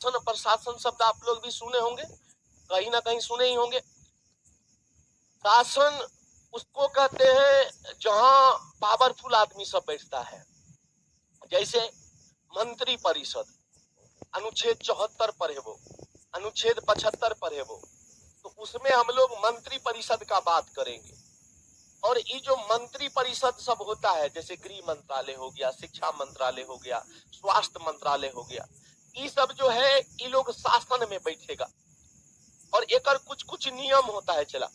शासन प्रशासन शब्द आप लोग भी सुने होंगे, कहीं ना कहीं सुने ही होंगे। शासन उसको कहते हैं जहां पावरफुल आदमी सब बैठता है, जैसे मंत्री परिषद, अनुच्छेद 74 पर है वो, अनुच्छेद 75 पर है वो, तो उसमें हम लोग मंत्री परिषद का बात करेंगे। और ये जो मंत्री परिषद सब होता है, जैसे गृह मंत्रालय हो गया, शिक्षा मंत्रालय हो गया, स्वास्थ्य मंत्रालय हो गया, ये सब जो है ये लोग शासन में बैठेगा और एक कुछ कुछ नियम होता है। चला,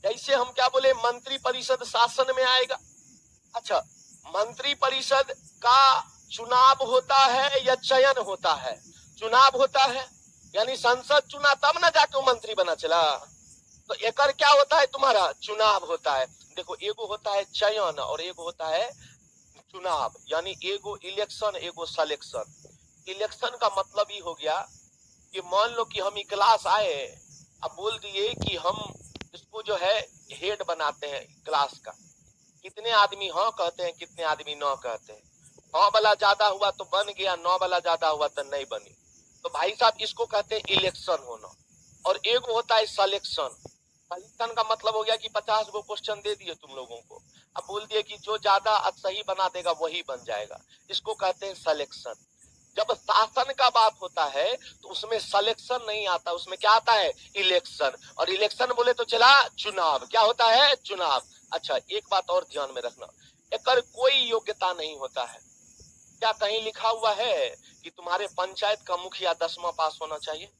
जैसे हम क्या बोले, मंत्री परिषद शासन में आएगा। अच्छा, मंत्री परिषद का चुनाव होता है या चयन होता है? चुनाव होता है, यानी संसद चुना तब ना जाके मंत्री बना। चला, तो एकर क्या होता है, तुम्हारा चुनाव होता है। देखो, एगो होता है चयन और एगो होता है चुनाव, यानी एगो इलेक्शन एगो सिलेक्शन। इलेक्शन का मतलब ये हो गया कि मान लो कि हम क्लास आए, अब बोल दिए कि हम इसको जो है हेड बनाते हैं क्लास का, कितने आदमी हाँ कहते हैं, कितने आदमी न कहते हैं। हाँ वाला ज्यादा हुआ तो बन गया, 9 वाला ज्यादा हुआ तो नहीं बनी। तो भाई साहब इसको कहते हैं इलेक्शन होना। और एक होता है सिलेक्शन। सिलेक्शन का मतलब हो गया कि 50 गो क्वेश्चन दे दिए तुम लोगों को, अब बोल दिए कि जो ज्यादा सही बना देगा वही बन जाएगा, इसको कहते हैं सिलेक्शन। जब शासन का बात होता है तो उसमें सिलेक्शन नहीं आता, उसमें क्या आता है, इलेक्शन। और इलेक्शन बोले तो चला चुनाव, क्या होता है, चुनाव। अच्छा, एक बात और ध्यान में रखना, एकर कोई योग्यता नहीं होता है। क्या कहीं लिखा हुआ है कि तुम्हारे पंचायत का मुखिया 10वां पास होना चाहिए?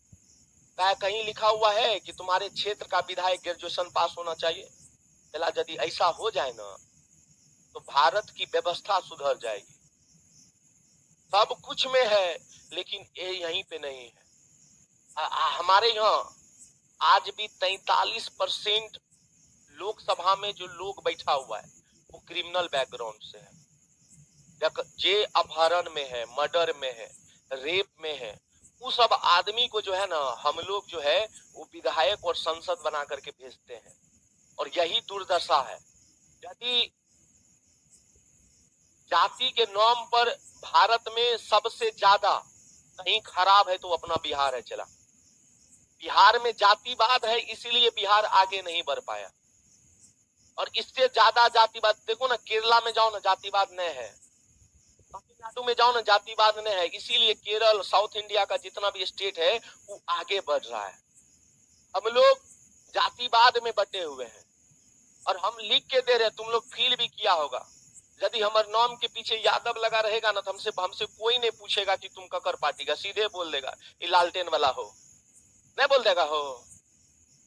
क्या कहीं लिखा हुआ है कि तुम्हारे क्षेत्र का विधायक ग्रेजुएशन पास होना चाहिए? चला, यदि ऐसा हो जाए ना तो भारत की व्यवस्था सुधर जाएगी। सब कुछ में है लेकिन ये यहीं पे नहीं है। हमारे यहाँ आज भी 43% लोकसभा में जो लोग बैठा हुआ है वो क्रिमिनल बैकग्राउंड से है। जे अपहरण में है, मर्डर में है, रेप में है, वो सब आदमी को जो है ना हम लोग जो है वो विधायक और संसद बना करके भेजते हैं। और यही दुर्दशा है। यदि जाति के नाम पर भारत में सबसे ज्यादा कहीं खराब है तो अपना बिहार है। चला, बिहार में जातिवाद है, इसीलिए बिहार आगे नहीं बढ़ पाया। और इससे ज्यादा जातिवाद देखो ना, केरला में जाओ ना, जातिवाद नहीं है। तमिलनाडु में जाओ ना, जातिवाद नहीं है, इसीलिए केरल, साउथ इंडिया का जितना भी स्टेट है वो आगे बढ़ रहा है। हम लोग जातिवाद में बटे हुए हैं और हम लिख के दे रहे हैं, तुम लोग फील भी किया होगा। यदि हमारे नाम के पीछे यादव लगा रहेगा ना तो हमसे कोई नहीं पूछेगा कि तुम ककर पार्टी का, सीधे बोल देगा ये लालटेन वाला हो, नहीं बोल देगा हो।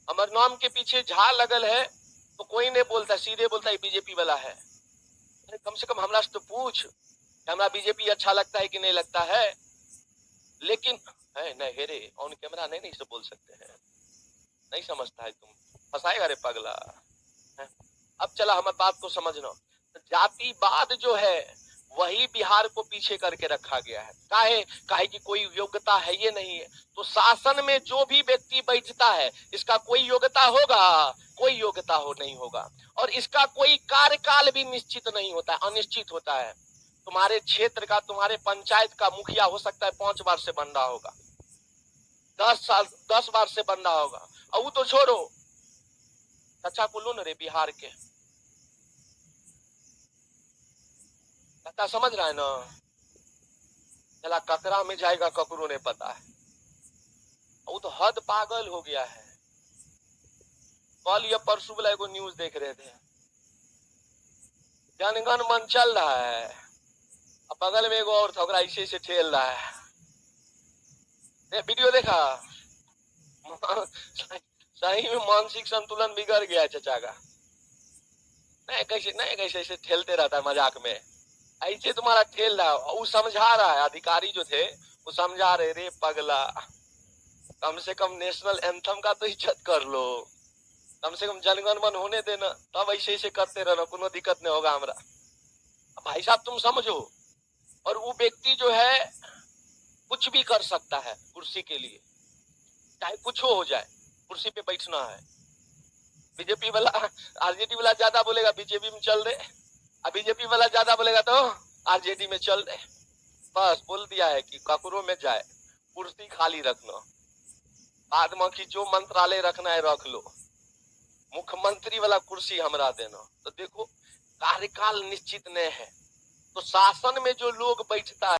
हमारे नाम के पीछे झा लगल है तो कोई नहीं बोलता, सीधे बोलता है बीजेपी वाला है। कम से कम हमरा से तो पूछ, हमरा बीजेपी अच्छा लगता है कि नहीं लगता है। लेकिन है नहीं, हेरे ऑन कैमरा नहीं से बोल सकते हैं, नहीं समझता है, तुम फंसाएगा रे पगला। अब चला हमारी बात को समझना, जातिवाद जो है वही बिहार को पीछे करके रखा गया है। काहे कि कोई योग्यता है ये नहीं है। तो शासन में जो भी व्यक्ति बैठता है इसका कोई योग्यता होगा, कोई योग्यता हो नहीं होगा। और इसका कोई कार्यकाल भी निश्चित नहीं होता है, अनिश्चित होता है। तुम्हारे क्षेत्र का, तुम्हारे पंचायत का मुखिया हो सकता है 5 बार से बन रहा होगा, 10 बार से बन रहा होगा। और वो तो छोड़ो, चाचा को लो न रे बिहार के, चाचा समझ रहा है ना, चला ककरा में जाएगा ककरो ने पता है। वो तो हद पागल हो गया है। कल या परसों वाला एगो न्यूज देख रहे थे, जनगण मन चल रहा है, अब बगल में एगो और था, ओकरा ऐसे ऐसे ठेल रहा है। वीडियो देखा? सही में मानसिक संतुलन बिगड़ गया है चचा का। नहीं कैसे ऐसे ठेलते रहता है मजाक में, ऐसे तुम्हारा ठेल रहा है। वो समझा रहा है, अधिकारी जो थे वो समझा रहे, रे पगला कम से कम नेशनल एंथम का तो इज्जत कर लो, कम से कम जनगण मन होने देना, तब ऐसे ऐसे करते रहना, कोनो दिक्कत नहीं होगा हमरा। भाई साहब तुम समझो, और वो व्यक्ति जो है कुछ भी कर सकता है कुर्सी के लिए, चाहे कुछ हो जाए, कुर्सी पे बैठना है। बीजेपी वाला, आरजेडी वाला ज्यादा बोलेगा बीजेपी में चल रहे, अब बीजेपी वाला ज्यादा बोलेगा तो आरजेडी में चल रहे। बस बोल दिया है कि ककरो में जाए, कुर्सी खाली रखना, बाद में कि जो मंत्रालय रखना है रख लो, मुख्यमंत्री वाला कुर्सी हमरा देना। तो देखो कार्यकाल निश्चित नहीं है, तो शासन में जो लोग बैठता है